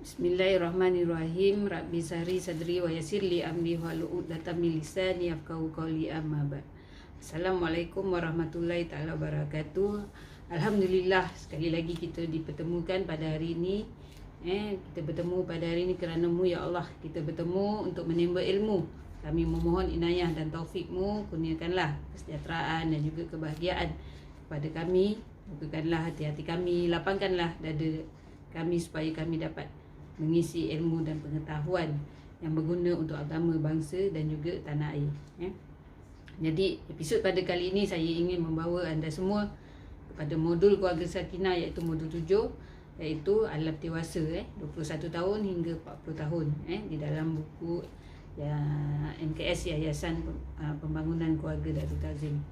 Bismillahirrahmanirrahim. Rabbi sahri sadri wa yassir li amri wahlul 'uqdatam min lisani yafqahu qawli, amma ba'd. Assalamualaikum warahmatullahi taala wabarakatuh. Alhamdulillah, sekali lagi kita dipertemukan pada hari ini. Kita bertemu pada hari ini kerana-Mu ya Allah. Kita bertemu untuk menimba ilmu. Kami memohon inayah dan taufik-Mu, kurniakanlah kesejahteraan dan juga kebahagiaan kepada kami. Bukakanlah hati-hati kami, lapangkanlah dada kami supaya kami dapat mengisi ilmu dan pengetahuan yang berguna untuk agama, bangsa dan juga tanah air. Jadi episod pada kali ini saya ingin membawa anda semua kepada modul keluarga sakinah, iaitu modul 7, iaitu Alam Dewasa 21 tahun hingga 40 tahun di dalam buku MKS, Yayasan Pembangunan Keluarga Darul Ta'zim.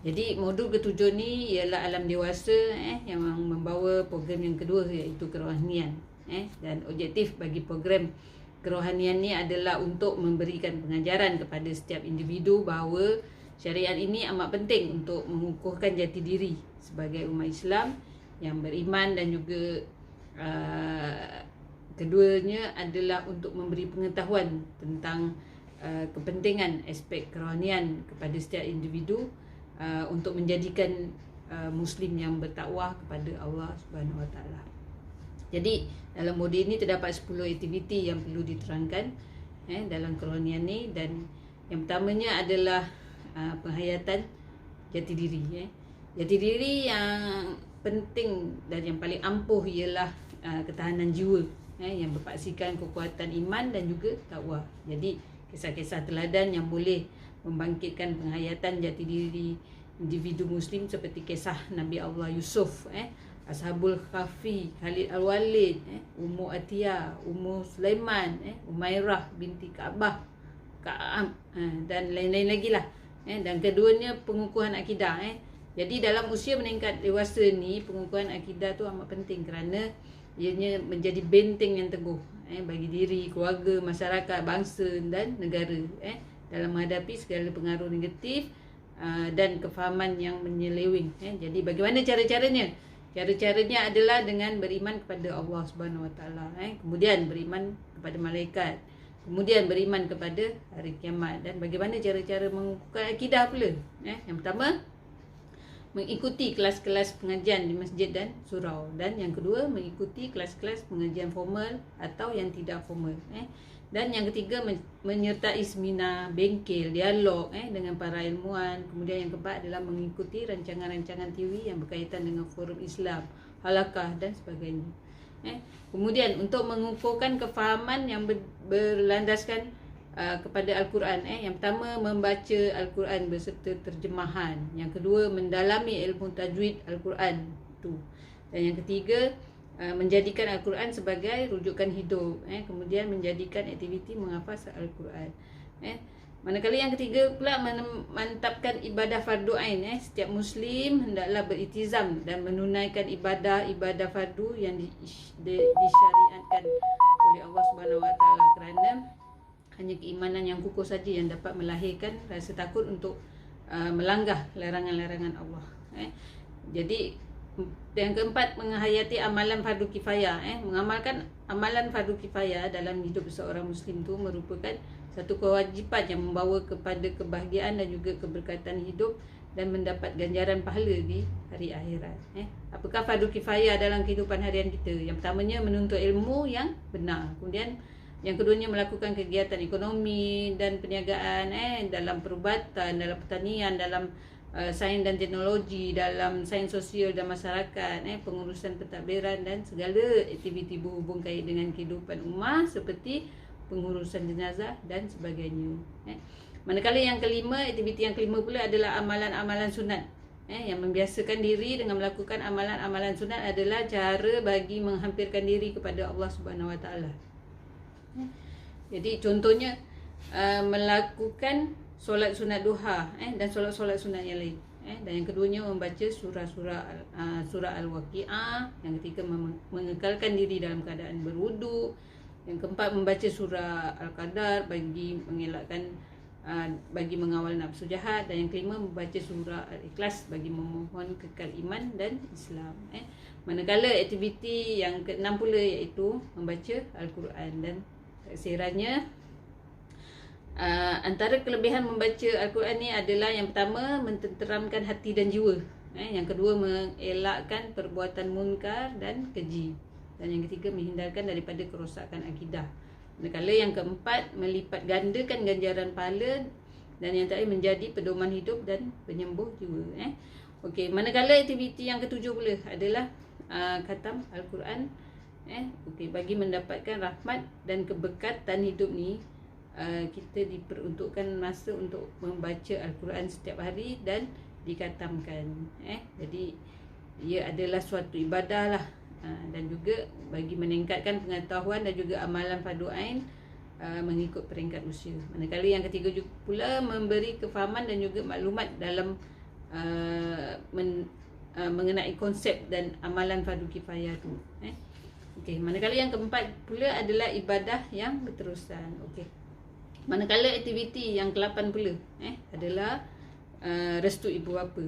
Jadi modul ke-7 ni ialah Alam Dewasa yang membawa program yang kedua, iaitu kerohanian. Dan objektif bagi program kerohanian ni adalah untuk memberikan pengajaran kepada setiap individu bahawa syariat ini amat penting untuk mengukuhkan jati diri sebagai umat Islam yang beriman, dan juga keduanya adalah untuk memberi pengetahuan tentang kepentingan aspek kerohanian kepada setiap individu untuk menjadikan Muslim yang bertakwa kepada Allah Subhanahu Wa Taala. Jadi dalam modul ini terdapat 10 aktiviti yang perlu diterangkan dalam kerohanian ni, dan yang pertamanya adalah penghayatan jati diri. Jati diri yang penting dan yang paling ampuh ialah ketahanan jiwa yang berpaksikan kekuatan iman dan juga takwa. Jadi kisah-kisah teladan yang boleh membangkitkan penghayatan jati diri individu Muslim seperti kisah Nabi Allah Yusuf, Ashabul Kahfi, Khalid Al-Walid, Ummu Atiyah, Ummu Sulaiman, Umairah binti Ka'bah, dan lain-lain lagi lah. Dan keduanya pengukuhan akidah. Jadi dalam usia meningkat dewasa ni, pengukuhan akidah tu amat penting kerana ianya menjadi benteng yang teguh bagi diri, keluarga, masyarakat, bangsa dan negara dalam menghadapi segala pengaruh negatif dan kefahaman yang menyeleweng. Jadi bagaimana cara-caranya? Cara-caranya adalah dengan beriman kepada Allah Subhanahu Wa Taala, kemudian beriman kepada malaikat, kemudian beriman kepada hari kiamat. Dan bagaimana cara-cara mengukuhkan akidah pula? Yang pertama, mengikuti kelas-kelas pengajian di masjid dan surau, dan yang kedua, mengikuti kelas-kelas pengajian formal atau yang tidak formal. Dan yang ketiga, menyertai seminar, bengkel, dialog dengan para ilmuwan. Kemudian yang keempat adalah mengikuti rancangan-rancangan TV yang berkaitan dengan forum Islam, halakah dan sebagainya. Kemudian untuk mengukuhkan kefahaman yang berlandaskan kepada Al-Quran, yang pertama, membaca Al-Quran beserta terjemahan. Yang kedua, mendalami ilmu tajwid Al-Quran tu. Dan yang ketiga, menjadikan Al-Quran sebagai rujukan hidup. Kemudian menjadikan aktiviti menghafaz Al-Quran. Manakala yang ketiga pula, memantapkan ibadah fardu ain. Setiap Muslim hendaklah beritizam dan menunaikan ibadah fardu yang disyariatkan oleh Allah Subhanahu Wa Taala, kerana hanya keimanan yang kukuh saja yang dapat melahirkan rasa takut untuk melanggar larangan-larangan Allah. Jadi yang keempat, menghayati amalan fardu kifayah. Mengamalkan amalan fardu kifayah dalam hidup seorang Muslim tu merupakan satu kewajipan yang membawa kepada kebahagiaan dan juga keberkatan hidup dan mendapat ganjaran pahala di hari akhirat. Apakah fardu kifayah dalam kehidupan harian kita? Yang pertamanya, menuntut ilmu yang benar. Kemudian yang keduanya, melakukan kegiatan ekonomi dan perniagaan dalam perubatan, dalam pertanian, dalam sains dan teknologi, dalam sains sosial dan masyarakat, pengurusan pentadbiran dan segala aktiviti berhubung kait dengan kehidupan ummah seperti pengurusan jenazah dan sebagainya. Manakala yang kelima, aktiviti yang kelima pula adalah amalan-amalan sunat. Yang membiasakan diri dengan melakukan amalan-amalan sunat adalah cara bagi menghampirkan diri kepada Allah Subhanahu Wa Taala. Jadi contohnya melakukan solat sunat duha dan solat-solat sunat yang lain. Dan yang keduanya, membaca surah Al-Waqi'ah. Yang ketiga, mengekalkan diri dalam keadaan berwudu. Yang keempat, membaca surah Al-Qadar bagi mengelakkan bagi mengawal nafsu jahat, dan yang kelima membaca surah Al-Ikhlas bagi memohon kekal iman dan Islam. Manakala aktiviti yang keenam pula iaitu membaca Al-Quran, dan taksirannya antara kelebihan membaca Al-Quran ni adalah yang pertama mententeramkan hati dan jiwa. Yang kedua mengelakkan perbuatan munkar dan keji, dan yang ketiga menghindarkan daripada kerosakan akidah. Manakala yang keempat melipat gandakan ganjaran pahala, dan yang terakhir menjadi pedoman hidup dan penyembuh jiwa. Okey, manakala aktiviti yang ketujuh pula adalah khatam Al-Quran. Okey, bagi mendapatkan rahmat dan keberkatan hidup ni, kita diperuntukkan masa untuk membaca Al-Quran setiap hari dan dikhatamkan. Jadi ia adalah suatu ibadah lah, dan juga bagi meningkatkan pengetahuan dan juga amalan fardu ain mengikut peringkat usia. Manakala yang ketiga juga pula memberi kefahaman dan juga maklumat dalam mengenai konsep dan amalan fardu kifayah tu. Okey, manakala yang keempat pula adalah ibadah yang berterusan. Okey, manakala aktiviti yang ke-8 pula adalah restu ibu bapa.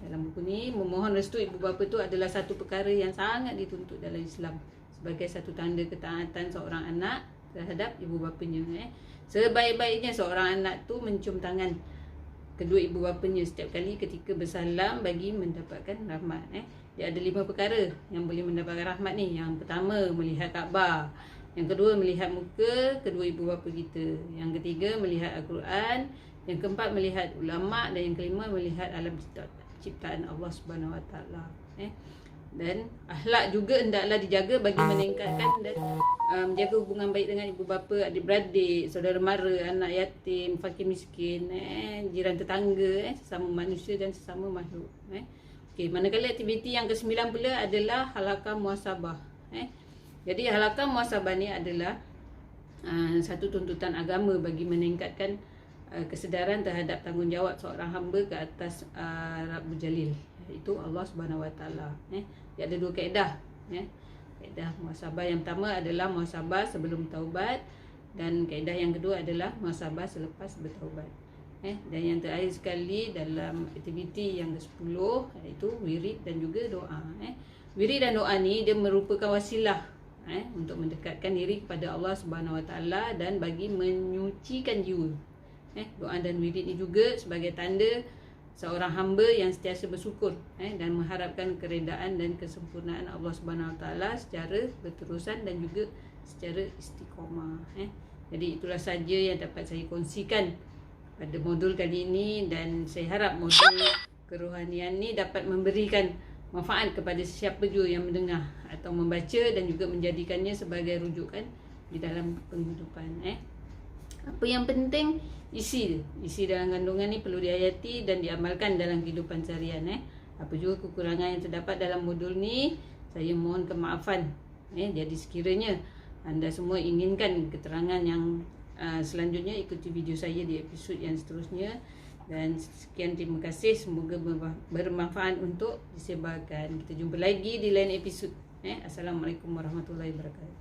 Dalam buku ni, memohon restu ibu bapa tu adalah satu perkara yang sangat dituntut dalam Islam sebagai satu tanda ketaatan seorang anak terhadap ibu bapanya. Sebaik-baiknya seorang anak tu mencium tangan kedua ibu bapanya setiap kali ketika bersalam bagi mendapatkan rahmat. Dia ada 5 perkara yang boleh mendapatkan rahmat ni. Yang pertama, melihat Kaabah. Yang kedua, melihat muka kedua ibu bapa kita. Yang ketiga, melihat Al-Quran. Yang keempat, melihat ulama, dan yang kelima, melihat alam ciptaan Allah Subhanahu Wa Taala. Dan akhlak juga hendaklah dijaga bagi meningkatkan dan menjaga hubungan baik dengan ibu bapa, adik-beradik, saudara mara, anak yatim, fakir miskin, jiran tetangga, sesama manusia dan sesama makhluk. Okey, manakala aktiviti yang ke-9 pula adalah halaqah muhasabah. Jadi halaqah muhasabah ni adalah satu tuntutan agama bagi meningkatkan kesedaran terhadap tanggungjawab seorang hamba ke atas Rabbul Jalil, iaitu Allah Subhanahu Wa Taala. Dia ada 2 kaedah. Kaedah muhasabah yang pertama adalah muhasabah sebelum taubat, dan kaedah yang kedua adalah muhasabah selepas bertaubat. Dan yang terakhir sekali dalam aktiviti yang ke-10 iaitu wirid dan juga doa. Wirid dan doa ni dia merupakan wasilah untuk mendekatkan diri kepada Allah Subhanahu Wa Taala dan bagi menyucikan jiwa. Doa dan wirid ni juga sebagai tanda seorang hamba yang sentiasa bersyukur dan mengharapkan keredaan dan kesempurnaan Allah Subhanahu Wa Taala secara berterusan dan juga secara istiqamah. Jadi itulah saja yang dapat saya kongsikan pada modul kali ini, dan saya harap modul kerohanian ni dapat memberikan manfaat kepada sesiapa jua yang mendengar atau membaca dan juga menjadikannya sebagai rujukan di dalam penghidupan. Apa yang penting, isi dalam kandungan ni perlu dihayati dan diamalkan dalam kehidupan seharian. Apa juga kekurangan yang terdapat dalam modul ni, saya mohon kemaafan. Jadi sekiranya anda semua inginkan keterangan yang selanjutnya, ikuti video saya di episod yang seterusnya. Dan sekian, terima kasih, semoga bermanfaat untuk disebarkan. Kita jumpa lagi di lain episod. Assalamualaikum warahmatullahi wabarakatuh.